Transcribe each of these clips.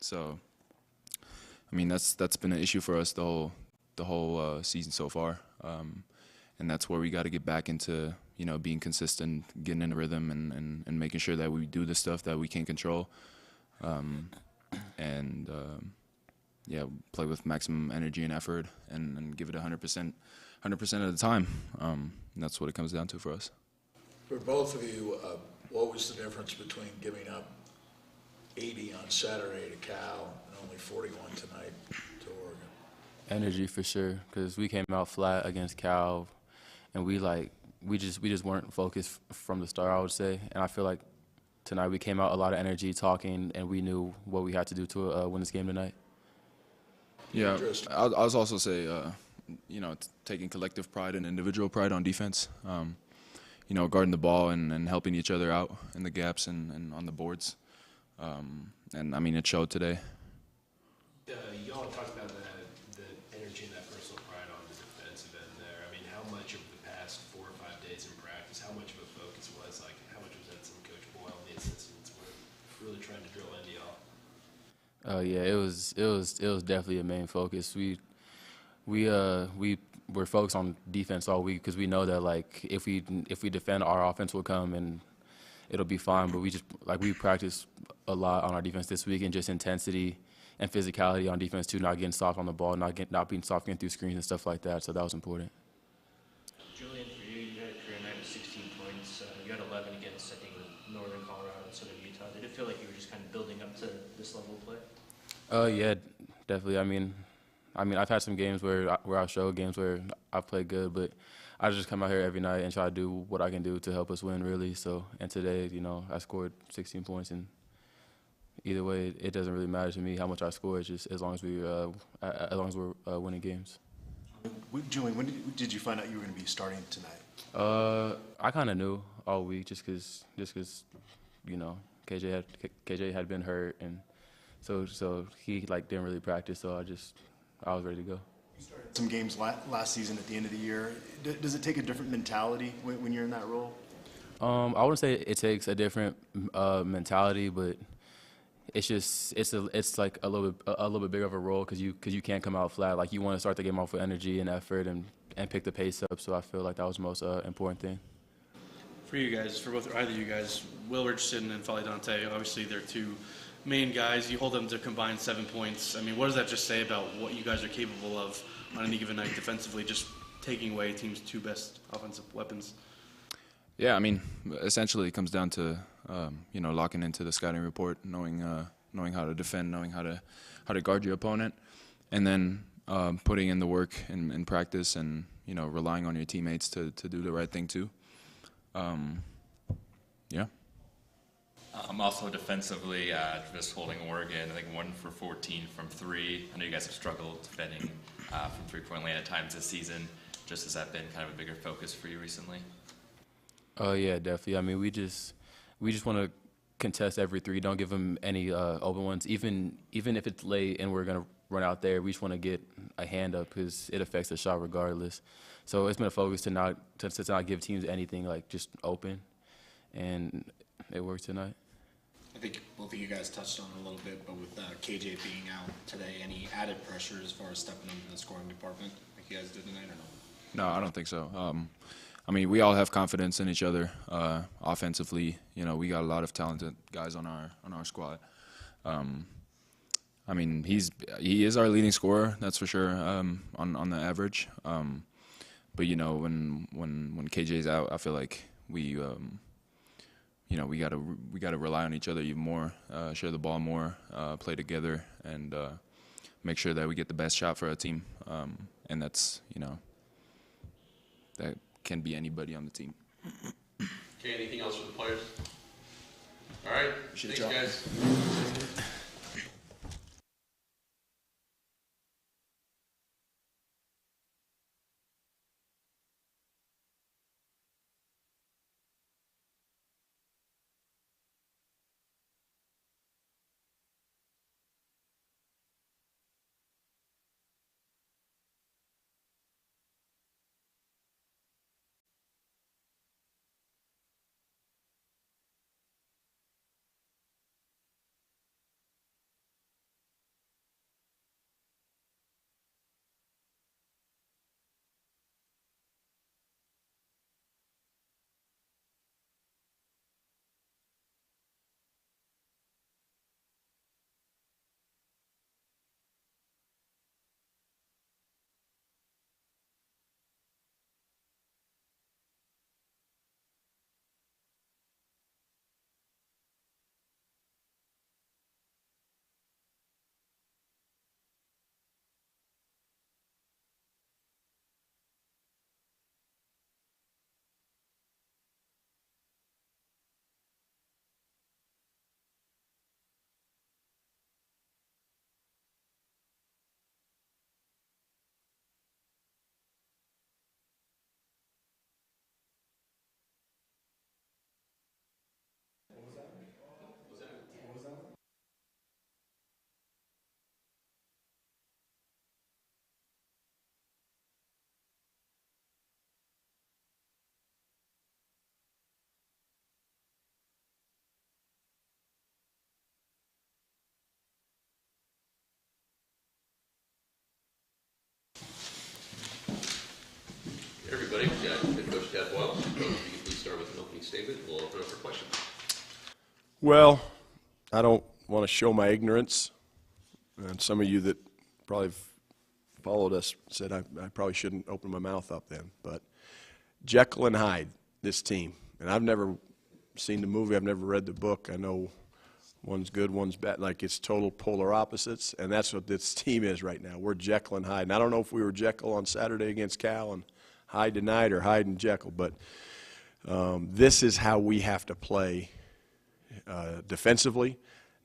So, I mean, that's been an issue for us the whole season so far, and that's where we got to get back into being consistent, getting in a rhythm, and making sure that we do the stuff that we can control, and yeah, play with maximum energy and effort, and give it 100%, 100% of the time. And that's what it comes down to for us. For both of you, what was the difference between giving up 80 on Saturday to Cal and only 41 tonight to Oregon? Energy for sure, because we came out flat against Cal, and we just weren't focused from the start, I would say. And I feel like tonight we came out a lot of energy, talking, and we knew what we had to do to win this game tonight. Yeah, I'll also say, taking collective pride and individual pride on defense. Guarding the ball and helping each other out in the gaps and on the boards. And I mean, it showed today. You all talked about the energy and that personal pride on the defensive end there. I mean, how much of the past 4 or 5 days in practice, how much of a focus was, like, how much was that from Coach Boyle and the assistants were really trying to drill into y'all? Yeah, it was definitely a main focus. We were focused on defense all week because we know that, like, if we defend, our offense will come and it'll be fine. But we practiced a lot on our defense this week, and just intensity and physicality on defense too, not getting soft on the ball, not being soft getting through screens and stuff like that. So that was important. Julian, for you, you had a career night with 16 points. You had 11 against, I think, Northern Colorado and Southern Utah. Did it feel like you were just kind of building up to this level of play? Yeah, definitely. I mean, I've had some games where I showed games where I've played good, but I just come out here every night and try to do what I can do to help us win, really. So, and today, I scored 16 points, and either way, it doesn't really matter to me how much I score. It's just as long as we're winning games. Julian, when did you find out you were going to be starting tonight? I kind of knew all week, just cause KJ had been hurt, and so he didn't really practice. So I was ready to go. You started some games last season at the end of the year. Does it take a different mentality when you're in that role? I wouldn't say it takes a different mentality, but it's like a little bit bigger of a role because you can't come out flat. Like, you want to start the game off with energy and effort and pick the pace up. So I feel like that was the most important thing. For you guys, for either of you guys, Will Richardson and Fali Dante, obviously they're two main guys. You hold them to combined 7 points. I mean, what does that just say about what you guys are capable of on any given night defensively, just taking away a team's 2 best offensive weapons? Yeah, I mean, essentially it comes down to locking into the scouting report, knowing how to defend, knowing how to guard your opponent, and then putting in the work in practice, and relying on your teammates to do the right thing too. Yeah. Also defensively, just holding Oregon, I think 1 for 14 from 3. I know you guys have struggled defending from three-point land at times this season. Just has that been kind of a bigger focus for you recently? Yeah, definitely. I mean, we just want to contest every 3. Don't give them any open ones. Even if it's late and we're gonna run out there, we just want to get a hand up because it affects the shot regardless. So it's been a focus to not give teams anything, like, just open, and it worked tonight. I think both of you guys touched on it a little bit, but with KJ being out today, any added pressure as far as stepping into the scoring department like you guys did tonight, or no? No, I don't think so. I mean, we all have confidence in each other offensively. We got a lot of talented guys on our squad. I mean, he is our leading scorer, that's for sure, on the average. But when KJ's out, I feel like we gotta rely on each other even more, share the ball more, play together, and make sure that we get the best shot for our team. And that's that can be anybody on the team. Okay, anything else for the players? All right, thanks guys. opening statement. We'll open up for questions. Well, I don't want to show my ignorance, and some of you that probably have followed us said I probably shouldn't open my mouth up then, but Jekyll and Hyde, this team, and I've never seen the movie, I've never read the book. I know one's good, one's bad, like it's total polar opposites, and that's what this team is right now. We're Jekyll and Hyde, and I don't know if we were Jekyll on Saturday against Cal and Hyde tonight or Hyde and Jekyll, but this is how we have to play defensively,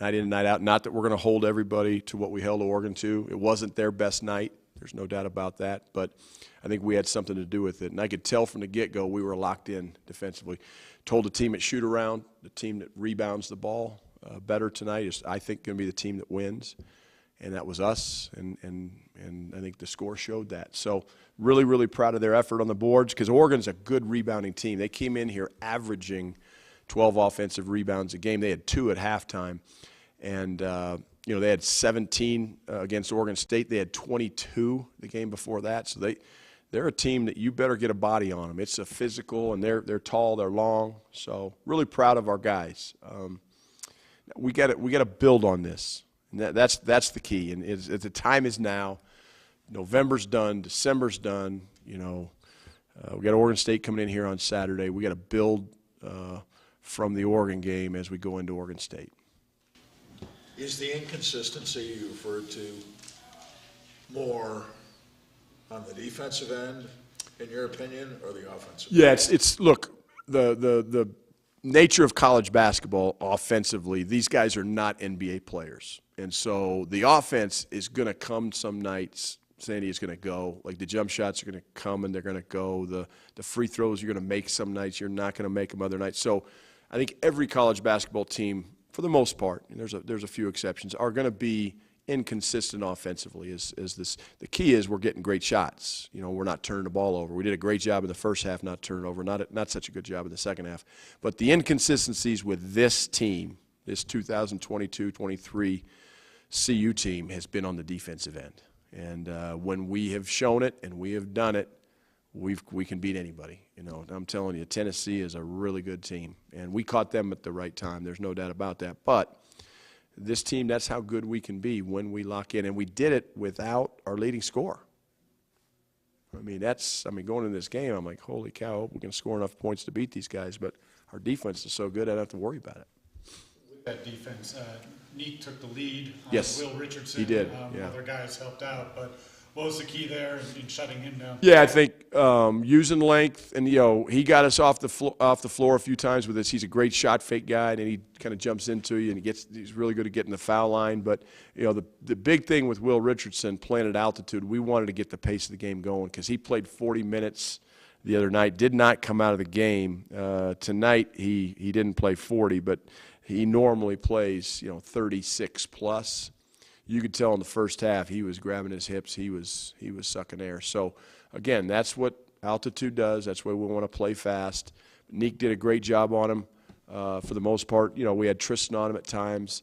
night in and night out. Not that we're going to hold everybody to what we held Oregon to. It wasn't their best night. There's no doubt about that. But I think we had something to do with it. And I could tell from the get-go we were locked in defensively. Told the team at shoot-around, the team that rebounds the ball better tonight is, I think, going to be the team that wins. And that was us, and I think the score showed that. So really, really proud of their effort on the boards because Oregon's a good rebounding team. They came in here averaging 12 offensive rebounds a game. They had 2 at halftime. And, they had 17 against Oregon State. They had 22 the game before that. So they're a team that you better get a body on them. It's a physical, and they're tall, they're long. So really proud of our guys. We got to build on this. And that's the key. And the time is now. November's done. December's done. We got Oregon State coming in here on Saturday. We got to build from the Oregon game as we go into Oregon State. Is the inconsistency you referred to more on the defensive end, in your opinion, or the offensive? Yeah, it's look, the nature of college basketball offensively, these guys are not NBA players. And so the offense is going to come some nights. Sandy is going to go. Like the jump shots are going to come and they're going to go. The free throws you're going to make some nights. You're not going to make them other nights. So I think every college basketball team, for the most part, and there's a few exceptions, are going to be inconsistent offensively. The key is we're getting great shots. We're not turning the ball over. We did a great job in the first half not turning over. Not such a good job in the second half. But the inconsistencies with this team, this 2022-23 CU team, has been on the defensive end. And when we have shown it and we have done it, we can beat anybody. I'm telling you, Tennessee is a really good team, and we caught them at the right time. There's no doubt about that. But this team, that's how good we can be when we lock in, and we did it without our leading scorer. Going into this game, I'm like, holy cow, we're going to score enough points to beat these guys. But our defense is so good, I don't have to worry about it. With that defense, Neek took the lead. Yes, Will Richardson. he did. Other guys helped out, but what was the key there in shutting him down? Yeah, I think using length, and he got us off the floor a few times with this. He's a great shot fake guy, and he kind of jumps into you, and he's really good at getting the foul line. But the big thing with Will Richardson playing at altitude, we wanted to get the pace of the game going because he played 40 minutes the other night. Did not come out of the game tonight. He didn't play 40, but he normally plays 36 plus. You could tell in the first half he was grabbing his hips, he was sucking air. So again, that's what altitude does. That's why we want to play fast. Neek did a great job on him for the most part. We had Tristan on him at times,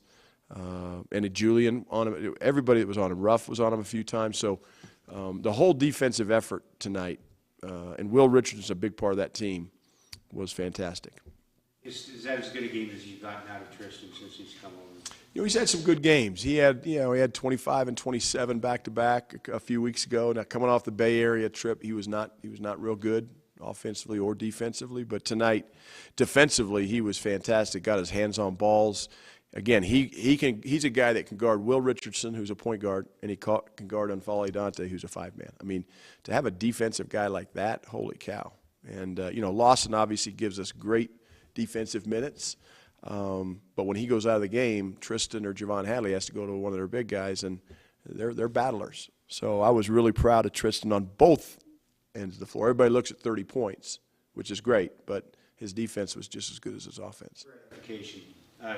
and a Julian on him. Everybody that was on him. Ruff was on him a few times. So the whole defensive effort tonight, and Will Richardson's a big part of that team, was fantastic. Is that as good a game as you've gotten out of Tristan since he's come over? He's had some good games. He had 25 and 27 back-to-back a few weeks ago. Now, coming off the Bay Area trip, he was not real good offensively or defensively. But tonight, defensively, he was fantastic. Got his hands on balls. Again, he's a guy that can guard Will Richardson, who's a point guard, and he can guard N'Faly Dante, who's a 5-man. To have a defensive guy like that, holy cow. And Lawson obviously gives us great defensive minutes. But when he goes out of the game, Tristan or Javon Hadley has to go to one of their big guys, and they're battlers. So I was really proud of Tristan on both ends of the floor. Everybody looks at 30 points, which is great, but his defense was just as good as his offense.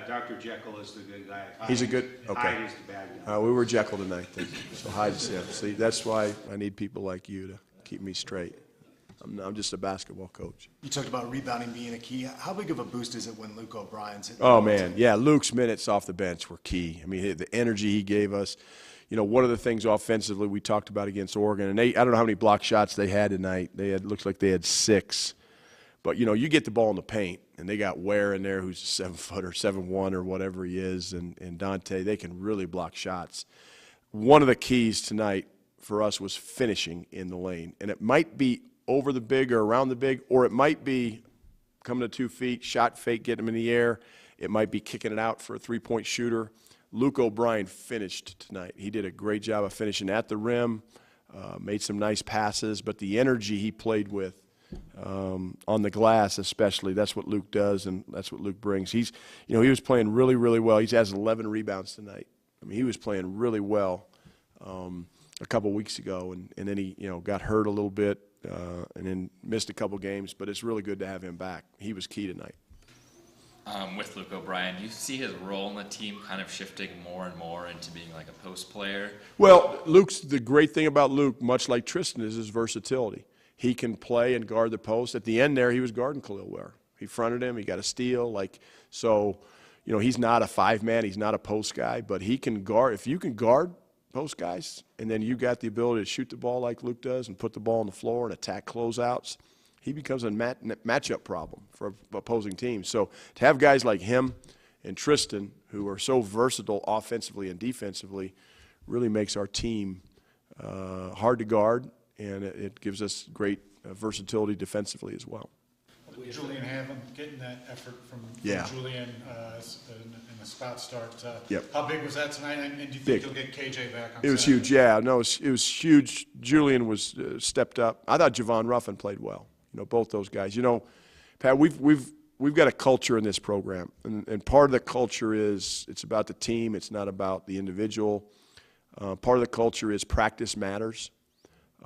Dr. Jekyll is the good guy. He's a good, okay. Hyde is the bad guy. We were Jekyll tonight. So Hyde's, see, that's why I need people like you to keep me straight. I'm just a basketball coach. You talked about rebounding being a key. How big of a boost is it when Luke OBrien's hitting? Oh, man, yeah, Luke's minutes off the bench were key. The energy he gave us. One of the things offensively we talked about against Oregon, and I don't know how many block shots they had tonight. Looks like they had 6. But, you know, you get the ball in the paint, and they got Ware in there who's a 7-footer, 7'1" or whatever he is, and Dante, they can really block shots. One of the keys tonight for us was finishing in the lane. And it might be over the big or around the big, or it might be coming to 2 feet, shot fake, getting him in the air. It might be kicking it out for a three-point shooter. Luke OBrien finished tonight. He did a great job of finishing at the rim, made some nice passes, but the energy he played with on the glass especially, that's what Luke does, and that's what Luke brings. He was playing really, really well. He has 11 rebounds tonight. I mean, he was playing really well a couple weeks ago, and then he, got hurt a little bit and then missed a couple games, but it's really good to have him back. He was key tonight. With Luke OBrien, do you see his role in the team kind of shifting more and more into being like a post player? Well, the great thing about Luke, much like Tristan, is his versatility. He can play and guard the post. At the end there, he was guarding Khalil Ware. He fronted him. He got a steal. He's not a 5-man. He's not a post guy, but he can guard. If you can guard post guys, and then you got the ability to shoot the ball like Luke does and put the ball on the floor and attack closeouts, he becomes a matchup problem for opposing teams. So to have guys like him and Tristan, who are so versatile offensively and defensively, really makes our team hard to guard, and it gives us great versatility defensively as well. Julian Avila, getting that effort from Julian in the spot start. Yep. How big was that tonight? And do you think Big. you'll get KJ back on It was Saturday? huge, yeah. No, it was huge. Julian was stepped up. I thought Javon Ruffin played well. Both those guys. Pat, we've got a culture in this program, and part of the culture is it's about the team. It's not about the individual. Part of the culture is practice matters,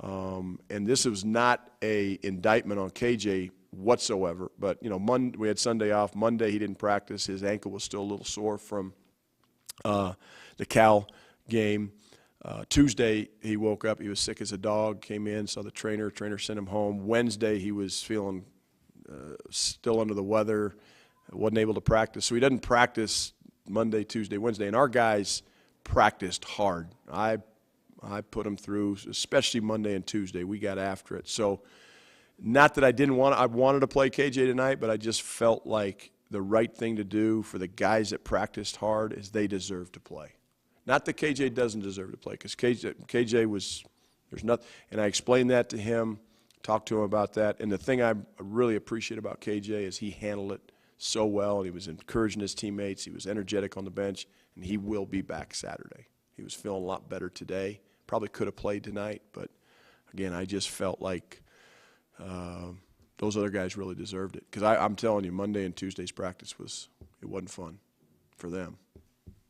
and this was not a indictment on KJ whatsoever. But we had Sunday off. Monday he didn't practice. His ankle was still a little sore from the Cal game. Tuesday, he woke up. He was sick as a dog, came in, saw the trainer. Trainer sent him home. Wednesday, he was feeling still under the weather, wasn't able to practice. So he doesn't practice Monday, Tuesday, Wednesday. And our guys practiced hard. I put them through, especially Monday and Tuesday. We got after it. So not that I wanted to play KJ tonight, but I just felt like the right thing to do for the guys that practiced hard is they deserve to play. Not that KJ doesn't deserve to play, because KJ was, there's nothing, and I explained that to him, talked to him about that, and the thing I really appreciate about KJ is he handled it so well, and he was encouraging his teammates, he was energetic on the bench, and he will be back Saturday. He was feeling a lot better today, probably could have played tonight, but again, I just felt like those other guys really deserved it, because I'm telling you, Monday and Tuesday's practice it wasn't fun for them.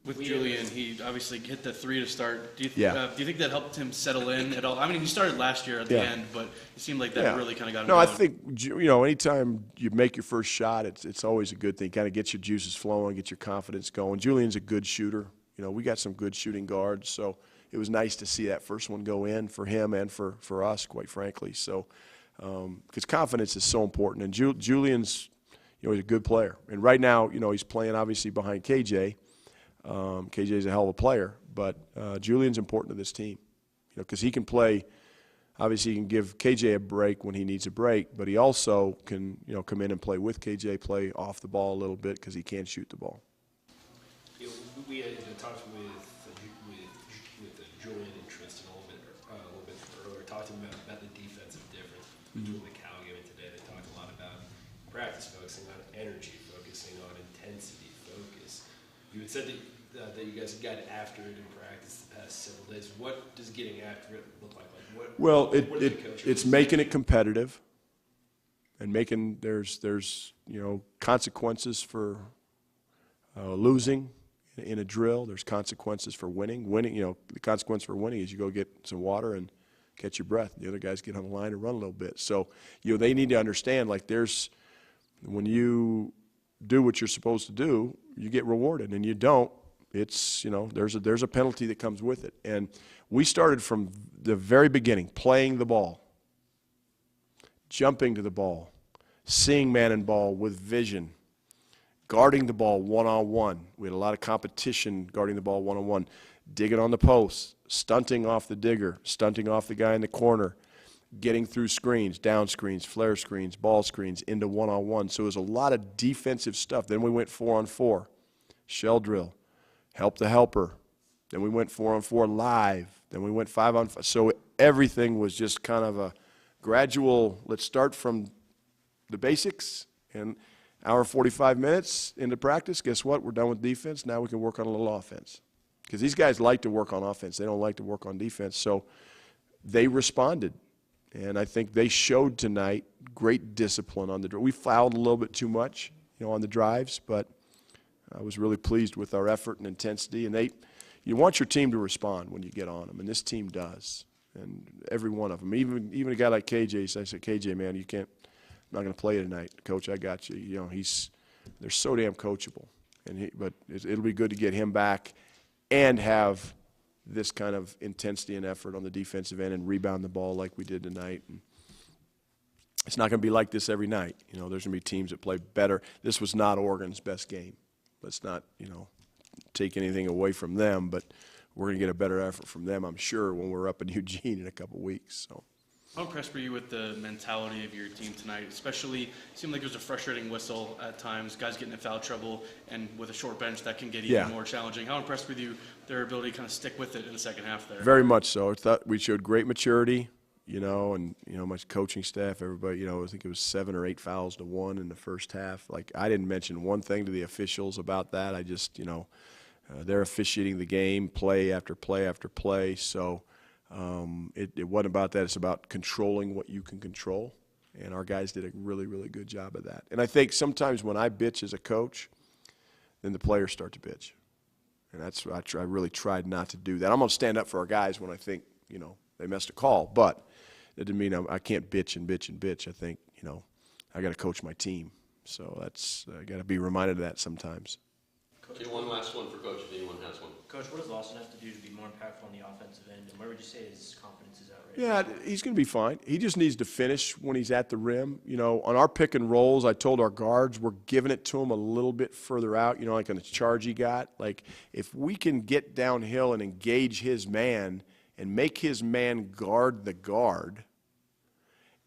With Julian, he obviously hit the 3 to start. Do you think that helped him settle in at all? I mean, he started last year at the end, but it seemed like that really kind of got him going. I think, anytime you make your first shot, it's always a good thing. Kind of gets your juices flowing, get your confidence going. Julian's a good shooter. We got some good shooting guards, so it was nice to see that first one go in for him and for us, quite frankly. So, because confidence is so important. And Julian's, he's a good player. And right now, he's playing obviously behind KJ. KJ's a hell of a player, but Julian's important to this team, because he can play. Obviously, he can give KJ a break when he needs a break, but he also can, come in and play with KJ, play off the ball a little bit because he can't shoot the ball. We had talked with Julian and Tristan a little bit earlier, talking about the defensive difference between the Cal game and today. They talked a lot about practice focusing on energy, focusing on intensity, focus. You had said that you guys got after it in practice the past several days. What does getting after it look like? It's making it competitive, and there's consequences for losing in a drill. There's consequences for winning. The consequence for winning is you go get some water and catch your breath. The other guys get on the line and run a little bit. So they need to understand, when you do what you're supposed to do, you get rewarded, and you don't, it's, there's a penalty that comes with it. And we started from the very beginning, playing the ball, jumping to the ball, seeing man and ball with vision, guarding the ball one-on-one. We had a lot of competition guarding the ball one-on-one, digging on the post, stunting off the digger, stunting off the guy in the corner, getting through screens, down screens, flare screens, ball screens, into one-on-one. So it was a lot of defensive stuff. Then we went 4-on-4, shell drill, help the helper. Then we went 4-on-4 live. Then we went 5-on-5. So everything was just kind of a gradual, let's start from the basics, and hour 45 minutes into practice, guess what? We're done with defense. Now we can work on a little offense. Because these guys like to work on offense. They don't like to work on defense. So they responded. And I think they showed tonight great discipline on the drive. We fouled a little bit too much, on the drives, but I was really pleased with our effort and intensity. And you want your team to respond when you get on them, and this team does. And every one of them, even a guy like KJ, I said, KJ, man, I'm not going to play tonight. Coach, I got you. They're so damn coachable. But it'll be good to get him back and have this kind of intensity and effort on the defensive end and rebound the ball like we did tonight. And it's not going to be like this every night. There's going to be teams that play better. This was not Oregon's best game. Let's not, take anything away from them, but we're going to get a better effort from them, I'm sure, when we're up in Eugene in a couple weeks. So. How impressed were you with the mentality of your team tonight? Especially, it seemed like it was a frustrating whistle at times, guys getting in foul trouble, and with a short bench, that can get even more challenging. How impressed with you, their ability to kind of stick with it in the second half there? Very much so. I thought we showed great maturity, and my coaching staff, everybody, I think it was 7 or 8 fouls to 1 in the first half. Like, I didn't mention one thing to the officials about that. I just, they're officiating the game, play after play after play, so it wasn't about that. It's about controlling what you can control, and our guys did a really, really good job of that. And I think sometimes when I bitch as a coach, then the players start to bitch, and that's what I really tried not to do that. I'm going to stand up for our guys when I think they missed a call, but it didn't mean I can't bitch and bitch and bitch. I think I got to coach my team, so I got to be reminded of that sometimes. Okay, one last one for Coach, if anyone has one. Coach, what does Lawson have to do to be more impactful on the offensive end, and where would you say his confidence is at right now? Yeah, he's going to be fine. He just needs to finish when he's at the rim. On our pick and rolls, I told our guards we're giving it to him a little bit further out, like on the charge he got. Like, if we can get downhill and engage his man and make his man guard the guard,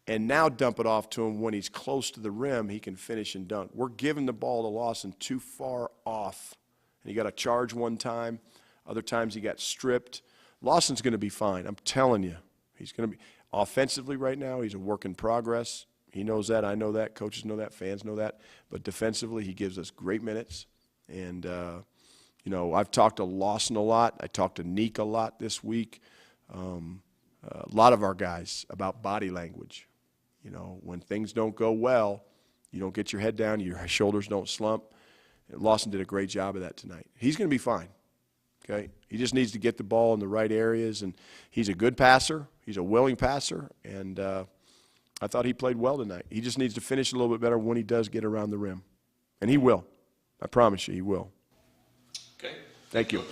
and now dump it off to him when he's close to the rim, he can finish and dunk. We're giving the ball to Lawson too far off. And he got a charge one time. Other times he got stripped. Lawson's going to be fine. I'm telling you. He's going to be – offensively right now, he's a work in progress. He knows that. I know that. Coaches know that. Fans know that. But defensively, he gives us great minutes. And, I've talked to Lawson a lot. I talked to Neek a lot this week. A lot of our guys about body language. When things don't go well, you don't get your head down, your shoulders don't slump. And Lawson did a great job of that tonight. He's going to be fine, okay? He just needs to get the ball in the right areas, and he's a good passer. He's a willing passer, and I thought he played well tonight. He just needs to finish a little bit better when he does get around the rim, and he will. I promise you he will. Okay. Thank you.